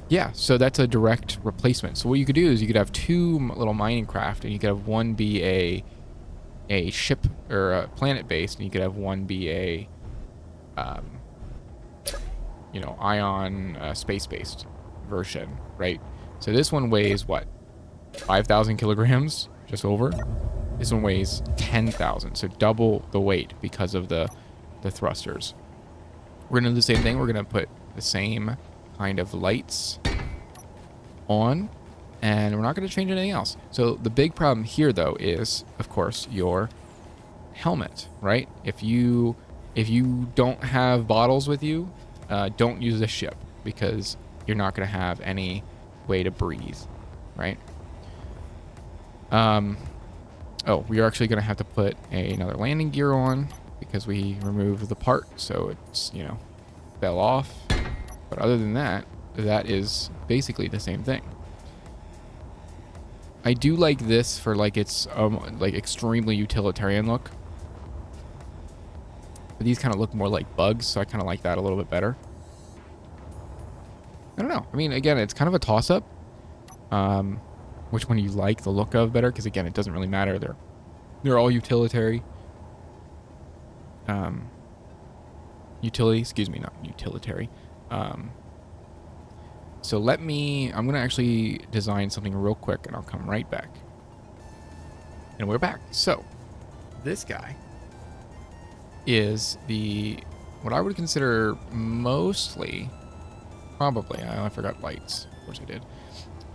Yeah, so that's a direct replacement. So what you could do is you could have 2 little mining craft, and you could have one be a ship or a planet based, and you could have one be a you know, ion space based version, right? So this one weighs what, 5,000 kilograms, just over. This one weighs 10,000, so double the weight because of the thrusters. We're gonna do the same thing. We're gonna put the same kind of lights on, and we're not going to change anything else. So the big problem here, though, is of course your helmet, right? If you don't have bottles with you, don't use this ship, because you're not going to have any way to breathe, right? Oh, we are actually going to have to put another landing gear on because we removed the part, so it's, you know, fell off. But other than that, that is basically the same thing. I do like this for like its like extremely utilitarian look. But these kind of look more like bugs, so I kind of like that a little bit better. I don't know. I mean, again, it's kind of a toss-up. Which one you like the look of better? Because again, it doesn't really matter. They're all utilitarian. Utility, excuse me, not utilitarian. So I'm going to actually design something real quick, and I'll come right back. And we're back. So this guy is what I would consider mostly, probably, I forgot lights. Of course I did.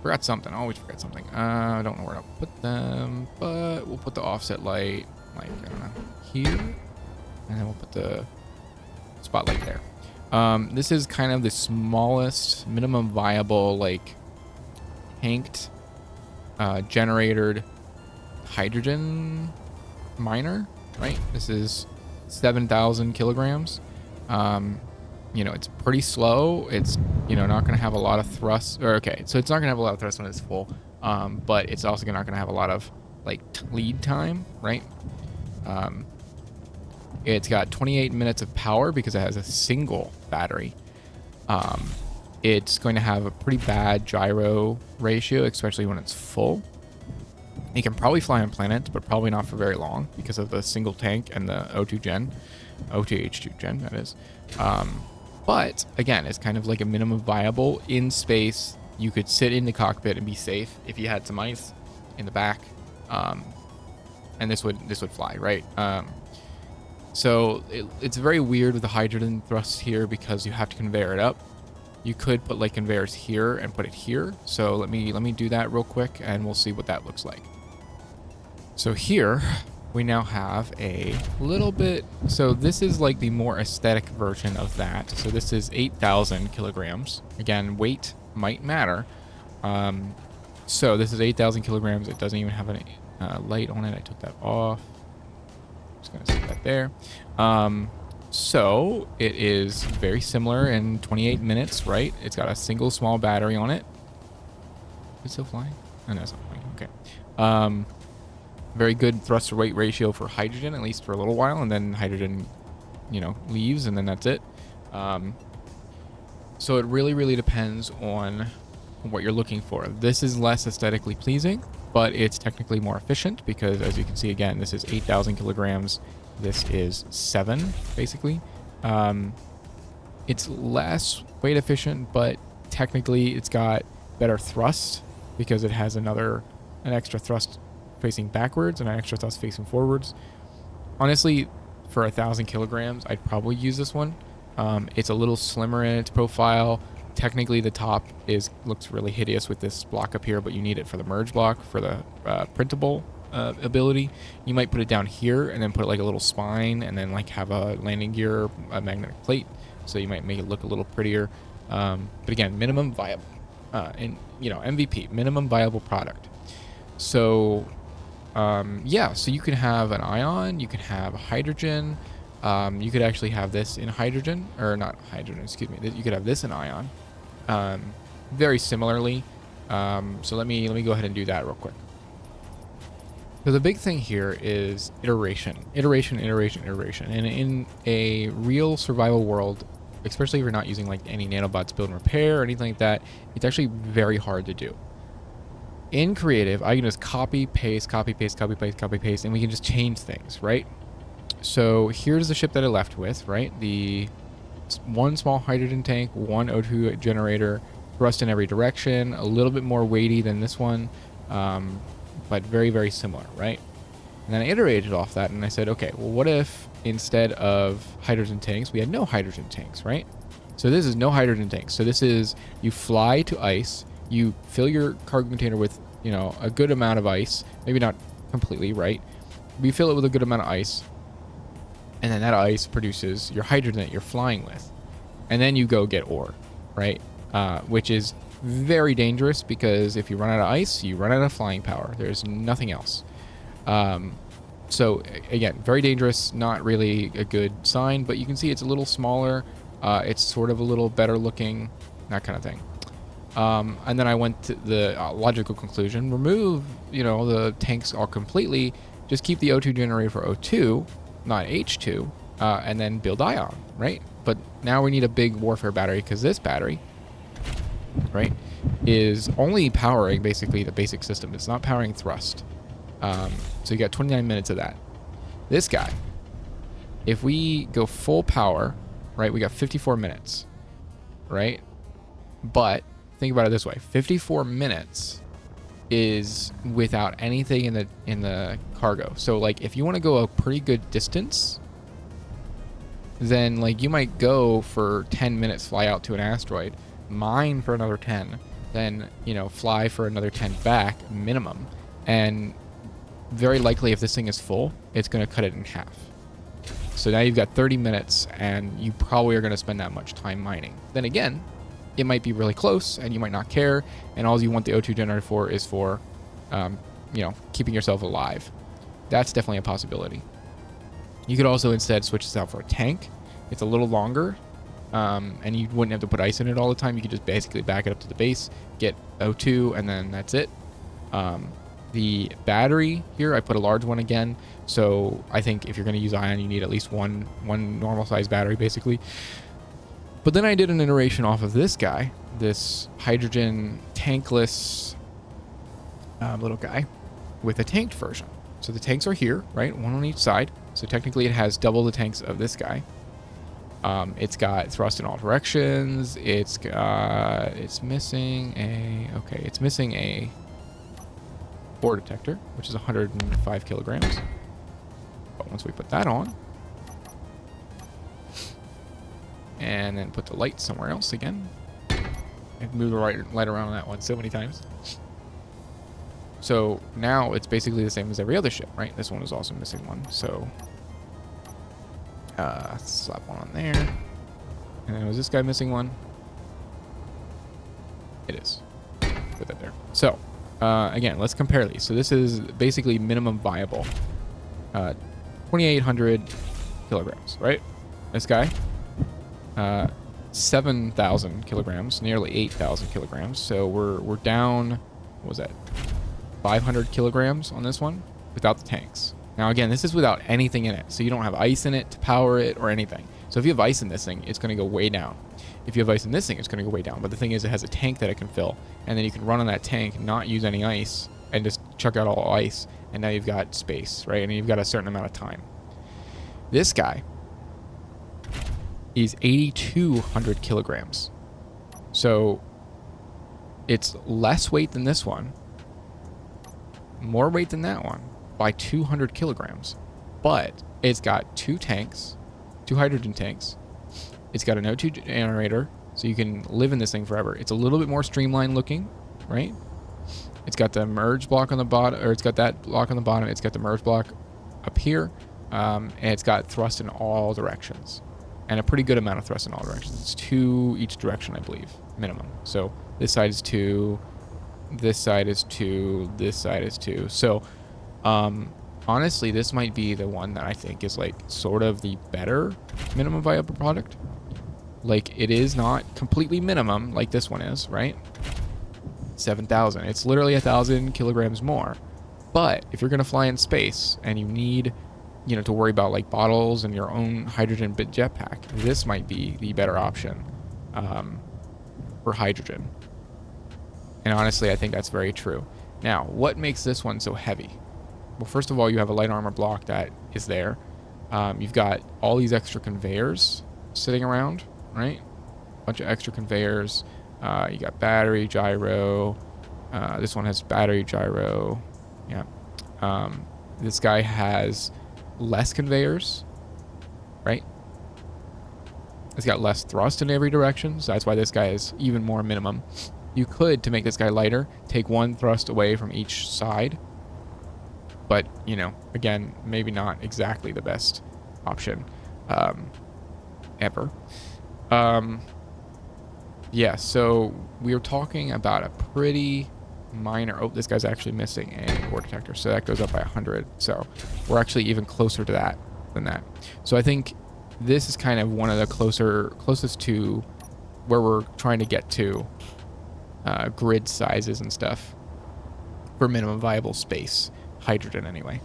Forgot something. I always forget something. I don't know where to put them, but we'll put the offset light, like, I don't know, here. And then we'll put the spotlight there. This is kind of the smallest, minimum viable, like, tanked, generated hydrogen miner, right? This is 7,000 kilograms. You know, it's pretty slow. It's, you know, not going to have a lot of thrust. Or, okay, so it's not going to have a lot of thrust when it's full, but it's also not going to have a lot of, like, lead time, right? It's got 28 minutes of power because it has a single battery. It's going to have a pretty bad gyro ratio, especially when it's full. It can probably fly on planets, but probably not for very long because of the single tank and the O2 gen. O2H2 gen, that is. But, again, it's kind of like a minimum viable in space. You could sit in the cockpit and be safe if you had some ice in the back. And this would fly, right? So it's very weird with the hydrogen thrust here because you have to conveyor it up. You could put like conveyors here and put it here. So let me do that real quick and we'll see what that looks like. So here we now have a little bit, so this is like the more aesthetic version of that. So this is 8,000 kilograms. Again, weight might matter. So this is 8,000 kilograms. It doesn't even have any light on it. I took that off. Just gonna set that there. So it is very similar in 28 minutes, right? It's got a single small battery on it. Is it still flying? Oh, no, it's not flying. Okay. Very good thrust to weight ratio for hydrogen, at least for a little while, and then hydrogen, you know, leaves, and then that's it. So it really depends on what you're looking for. This is less aesthetically pleasing, but it's technically more efficient because, as you can see, again, this is 8,000 kilograms. This is 7, basically. It's less weight efficient, but technically it's got better thrust because it has an extra thrust facing backwards and an extra thrust facing forwards. Honestly, for 1,000 kilograms, I'd probably use this one. It's a little slimmer in its profile. Technically, the top looks really hideous with this block up here, but you need it for the merge block for the printable ability. You might put it down here and then put like a little spine and then like have a landing gear, a magnetic plate, so you might make it look a little prettier. But again, minimum viable, and you know, MVP, minimum viable product. So yeah, so you can have an ion, you can have hydrogen, you could actually have this in hydrogen, or not hydrogen, excuse me, you could have this in ion, very similarly. So let me go ahead and do that real quick. So the big thing here is iteration. And in a real survival world, especially if you're not using like any nanobots build and repair or anything like that, it's actually very hard to do. In creative, I can just copy, paste, and we can just change things, right? So here's the ship that I left with, right? The one small hydrogen tank, one O2 generator, thrust in every direction, a little bit more weighty than this one, but very similar, right? And then I iterated off that and I said, okay, well, what if instead of hydrogen tanks, we had no hydrogen tanks, right? So this is no hydrogen tanks. So this is, you fly to ice, you fill your cargo container with, you know, a good amount of ice, maybe not completely, right? But you fill it with a good amount of ice, and then that ice produces your hydrogen that you're flying with. And then you go get ore, right? Which is very dangerous because if you run out of ice, you run out of flying power. There's nothing else. So again, very dangerous, not really a good sign, but you can see it's a little smaller. It's sort of a little better looking, that kind of thing. And then I went to the logical conclusion, remove, you know, the tanks all completely, just keep the O2 generator for O2, not H2, and then build ion, right? But now we need a big warfare battery because this battery, right, is only powering basically the basic system. It's not powering thrust. So you got 29 minutes of that. This guy, if we go full power, right, we got 54 minutes, right? But think about it this way: 54 minutes is without anything in the cargo. So like if you want to go a pretty good distance, then like you might go for 10 minutes, fly out to an asteroid, mine for another 10, then, you know, fly for another 10 back minimum, and very likely if this thing is full, it's going to cut it in half. So now you've got 30 minutes and you probably are going to spend that much time mining. Then again, it might be really close and you might not care, and all you want the O2 generator for is for, you know, keeping yourself alive. That's definitely a possibility. You could also instead switch this out for a tank. It's a little longer, and you wouldn't have to put ice in it all the time. You could just basically back it up to the base, get O2, and then that's it. The battery here, I put a large one again. So I think if you're going to use ion, you need at least one normal size battery, basically. But then I did an iteration off of this guy, this hydrogen tankless little guy with a tanked version. So the tanks are here, right? One on each side. So technically it has double the tanks of this guy. It's got thrust in all directions. It's missing a bore detector, which is 105 kilograms. But once we put that on, and then put the light somewhere else again, I've moved the light around on that one so many times. So now it's basically the same as every other ship, right? This one is also missing one. So slap one on there. And then was this guy missing one? It is. Put that there. So again, let's compare these. So this is basically minimum viable. 2,800 kilograms, right? This guy, 7,000 kilograms, nearly 8,000 kilograms. So we're down, what was that, 500 kilograms on this one without the tanks. Now again, this is without anything in it, so you don't have ice in it to power it or anything. So if you have ice in this thing, it's going to go way down. If you have ice in this thing, it's going to go way down. But the thing is, it has a tank that it can fill, and then you can run on that tank, not use any ice, and just chuck out all ice, and now you've got space, right? And you've got a certain amount of time. This guy is 8,200 kilograms. So it's less weight than this one, more weight than that one by 200 kilograms. But it's got two tanks, two hydrogen tanks. It's got an O2 generator, so you can live in this thing forever. It's a little bit more streamlined looking, right? It's got the merge block on the bottom, or it's got that block on the bottom. It's got the merge block up here, and it's got thrust in all directions, and a pretty good amount of thrust in all directions. It's 2 each direction, I believe, minimum. So this side is 2, this side is 2, this side is 2. So honestly, this might be the one that I think is like sort of the better minimum viable product. Like, it is not completely minimum like this one is, right? 7,000. It's literally 1,000 kilograms more. But if you're going to fly in space and you need, you know, to worry about like bottles and your own hydrogen jetpack, this might be the better option for hydrogen. And honestly, I think that's very true. Now, what makes this one so heavy? Well, first of all, you have a light armor block that is there. You've got all these extra conveyors sitting around, right? Bunch of extra conveyors. You got battery, gyro. This one has battery, gyro. Yeah. This guy has less conveyors, right? It's got less thrust in every direction, so that's why this guy is even more minimum. You could, to make this guy lighter, take one thrust away from each side. But, you know, again, maybe not exactly the best option ever. Yeah, so we were talking about a pretty minor... Oh, this guy's actually missing a ore detector, so that goes up by 100. So we're actually even closer to that than that. So I think this is kind of one of the closest to where we're trying to get to grid sizes and stuff for minimum viable space. Hydrogen, anyway.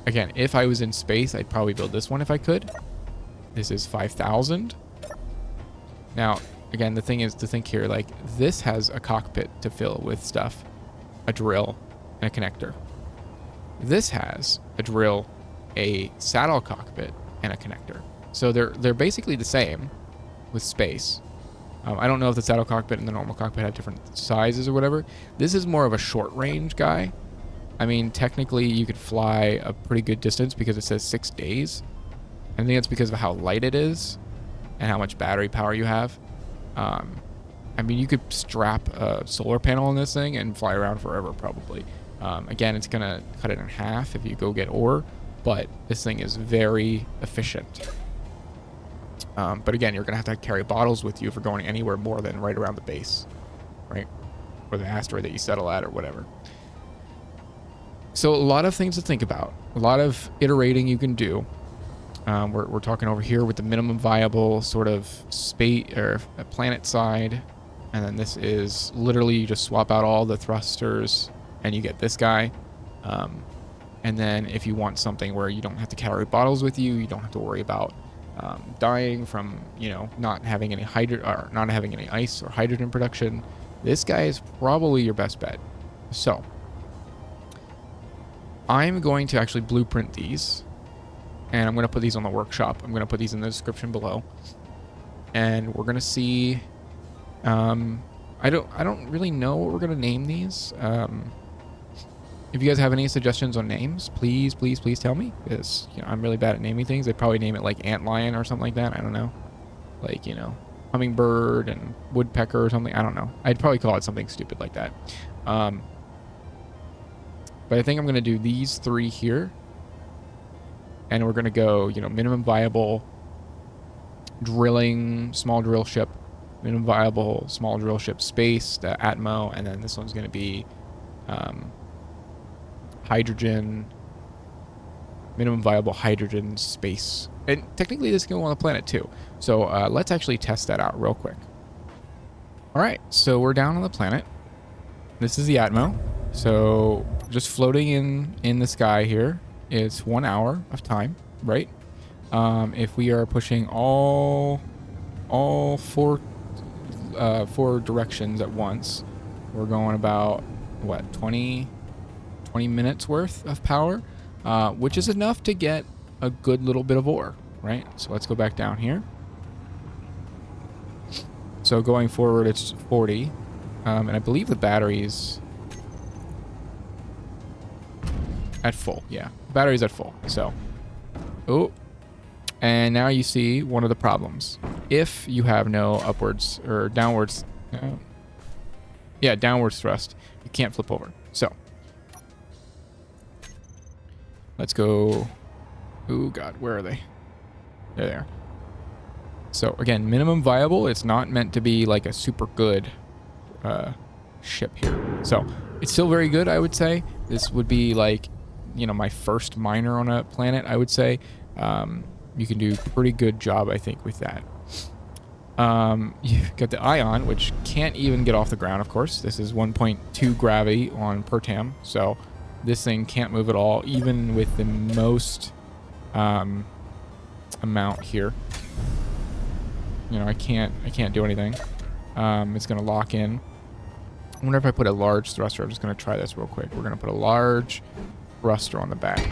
Again, if I was in space, I'd probably build this one if I could. This is 5,000. Now, again, the thing is to think here, like, this has a cockpit to fill with stuff, a drill, and a connector. This has a drill, a saddle cockpit, and a connector. So they're basically the same with space. I don't know if the saddle cockpit and the normal cockpit have different sizes or whatever. This is more of a short range guy. I mean, technically, you could fly a pretty good distance because it says 6 days. I think it's because of how light it is and how much battery power you have. I mean, you could strap a solar panel on this thing and fly around forever, probably. Again, it's going to cut it in half if you go get ore, but this thing is very efficient. But again, you're going to have carry bottles with you for going anywhere more than right around the base, right? Or the asteroid that you settle at or whatever. So a lot of things to think about. A lot of iterating you can do. We're talking over here with the minimum viable sort of space or planet side. And then this is literally you just swap out all the thrusters and you get this guy. And then if you want something where you don't have to carry bottles with you, you don't have to worry about dying from, you know, not having any not having any ice or hydrogen production, this guy is probably your best bet. So I'm going to actually blueprint these, and I'm going to put these on the workshop. I'm going to put these in the description below, and we're going to see. I don't really know what we're going to name these. If you guys have any suggestions on names, please tell me, because, you know, I'm really bad at naming things. They'd probably name it like antlion or something like that. I don't know, like, you know, hummingbird and woodpecker or something. I don't know. I'd probably call it something stupid like that. But I think I'm going to do these 3 here. And we're going to go, you know, minimum viable drilling, small drill ship, minimum viable small drill ship space, the Atmo, and then this one's going to be hydrogen, minimum viable hydrogen space. And technically this can go on the planet too. So let's actually test that out real quick. All right, so we're down on the planet. This is the Atmo. So just floating in the sky here. It's 1 hour of time, right? If we are pushing all 4 directions at once, we're going about what, 20 minutes worth of power, which is enough to get a good little bit of ore, right? So let's go back down here. So going forward, it's 40, and I believe the battery's at full. Yeah, the battery's at full. So, oh, and now you see one of the problems. If you have no upwards or downwards, downwards thrust, you can't flip over. So let's go. Oh God, where are they? There they are. So again, minimum viable. It's not meant to be like a super good ship here. So it's still very good, I would say. This would be like, you know, my first miner on a planet, I would say. You can do a pretty good job, I think, with that. You've got the Ion, which can't even get off the ground, of course. This is 1.2 gravity on per tam, so this thing can't move at all, even with the most amount here. You know, I can't do anything. It's gonna lock in. I wonder if I put a large thruster. I'm just gonna try this real quick. We're gonna put a large thruster on the back.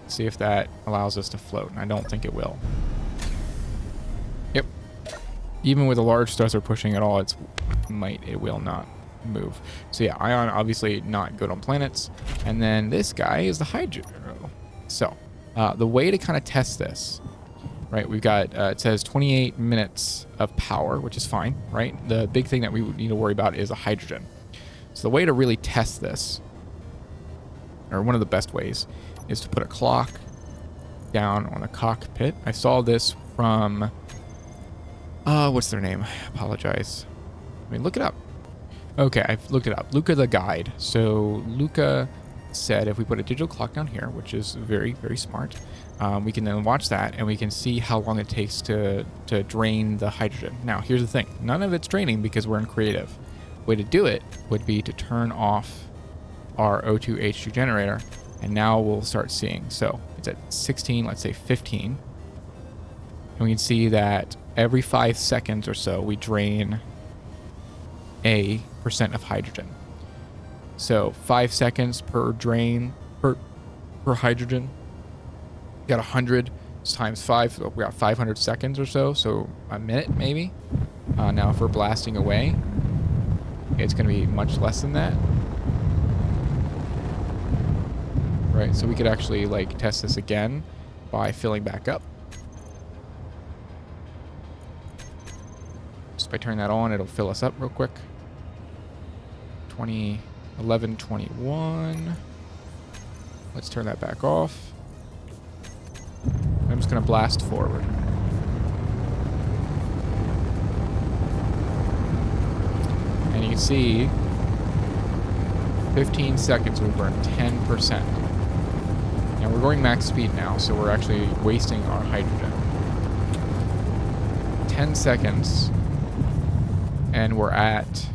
See if that allows us to float. And I don't think it will. Yep. Even with a large thruster pushing at all, it will not move. So yeah, Ion obviously not good on planets. And then this guy is the Hydro. So the way to kind of test this, right? We've got, it says 28 minutes of power, which is fine, right? The big thing that we need to worry about is a hydrogen. So the way to really test this, or one of the best ways, is to put a clock down on the cockpit. I saw this from, what's their name? I apologize. I mean, look it up. Okay, I've looked it up. Luca the guide. So Luca said if we put a digital clock down here, which is very, very smart, we can then watch that and we can see how long it takes to drain the hydrogen. Now, here's the thing. None of it's draining because we're in creative. Way to do it would be to turn off our O2H2 generator, and now we'll start seeing. So it's at 16, let's say 15. And we can see that every 5 seconds or so, we drain a % of hydrogen. So 5 seconds per drain per hydrogen. We got 100 times 5. So we got 500 seconds or so. So a minute maybe. Now if we're blasting away, it's going to be much less than that. Right, so we could actually like test this again by filling back up. Just by turning that on, it'll fill us up real quick. 20, 11, 21. Let's turn that back off. I'm just gonna blast forward. And you can see 15 seconds we burn 10%. Now we're going max speed now, so we're actually wasting our hydrogen. 10 seconds, and we're at,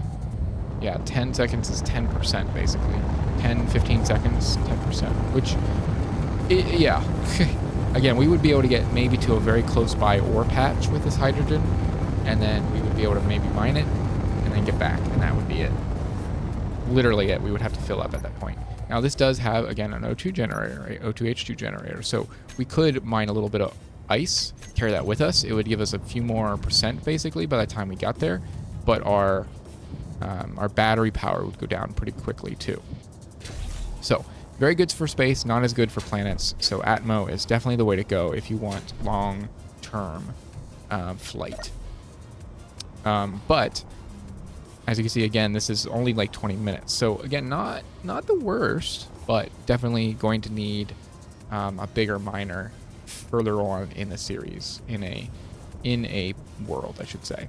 yeah, 10 seconds is 10% basically. 10, 15 seconds, 10%, which, yeah. Again, we would be able to get maybe to a very close by ore patch with this hydrogen, and then we would be able to maybe mine it, and then get back, and that would be it. Literally it. We would have to fill up at that point. Now this does have, again, an O2 generator, right? O2H2 generator. So we could mine a little bit of ice, carry that with us. It would give us a few more % basically by the time we got there. But our battery power would go down pretty quickly too. So very good for space, not as good for planets. So Atmo is definitely the way to go if you want long-term flight. But as you can see, again, this is only like 20 minutes. So again, not the worst. but definitely going to need a bigger miner further on in the series, in a world, I should say.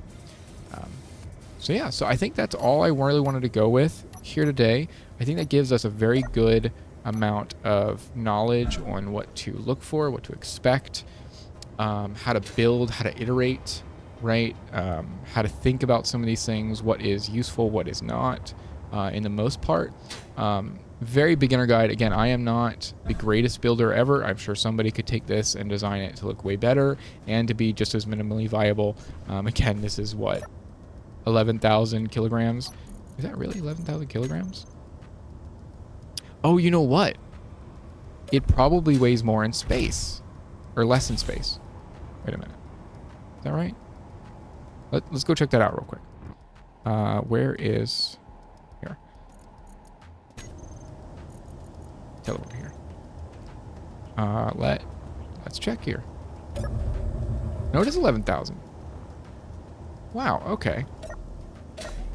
So yeah, so I think that's all I really wanted to go with here today. I think that gives us a very good amount of knowledge on what to look for, what to expect, how to build, how to iterate, right? How to think about some of these things, what is useful, what is not, in the most part. Very beginner guide. Again, I am not the greatest builder ever. I'm sure somebody could take this and design it to look way better and to be just as minimally viable. Again, this is what, 11,000 kilograms. Is that really 11,000 kilograms? Oh, you know what? It probably weighs more in space, or less in space. Wait a minute. Is that right? Let's go check that out real quick. Where is... Here. Teleport here. Let's check here. No, it is 11,000. Wow, okay.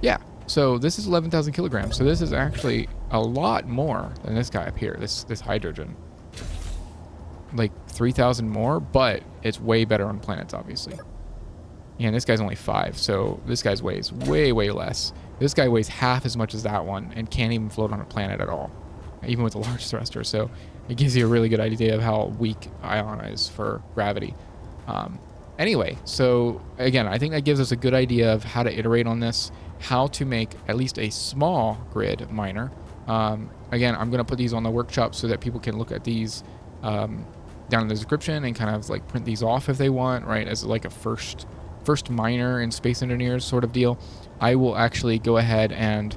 Yeah, so this is 11,000 kilograms. So this is actually a lot more than this guy up here, this hydrogen. Like 3,000 more, but it's way better on planets, obviously. Yeah, and this guy's only 5, so this guy's weighs way, way less. This guy weighs half as much as that one and can't even float on a planet at all, even with a large thruster. So it gives you a really good idea of how weak Ion is for gravity. Anyway, so again, I think that gives us a good idea of how to iterate on this, how to make at least a small grid miner. Again, I'm going to put these on the workshop so that people can look at these down in the description and kind of like print these off if they want, right, as like a first miner in Space Engineers sort of deal. I will actually go ahead and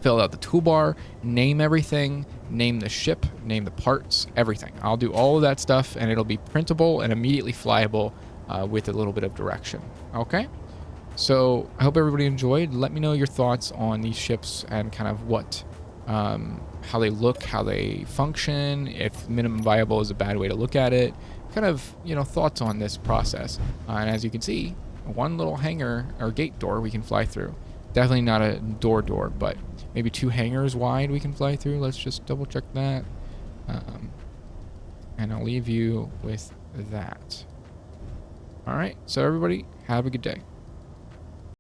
fill out the toolbar, name everything, name the ship, name the parts, everything. I'll do all of that stuff, and it'll be printable and immediately flyable with a little bit of direction. Okay? So I hope everybody enjoyed. Let me know your thoughts on these ships and kind of what, how they look, how they function, if minimum viable is a bad way to look at it, kind of, you know, thoughts on this process. And as you can see, one little hangar or gate door we can fly through. Definitely not a door, but maybe 2 hangars wide we can fly through. Let's just double check that. And I'll leave you with that. All right, so everybody, have a good day.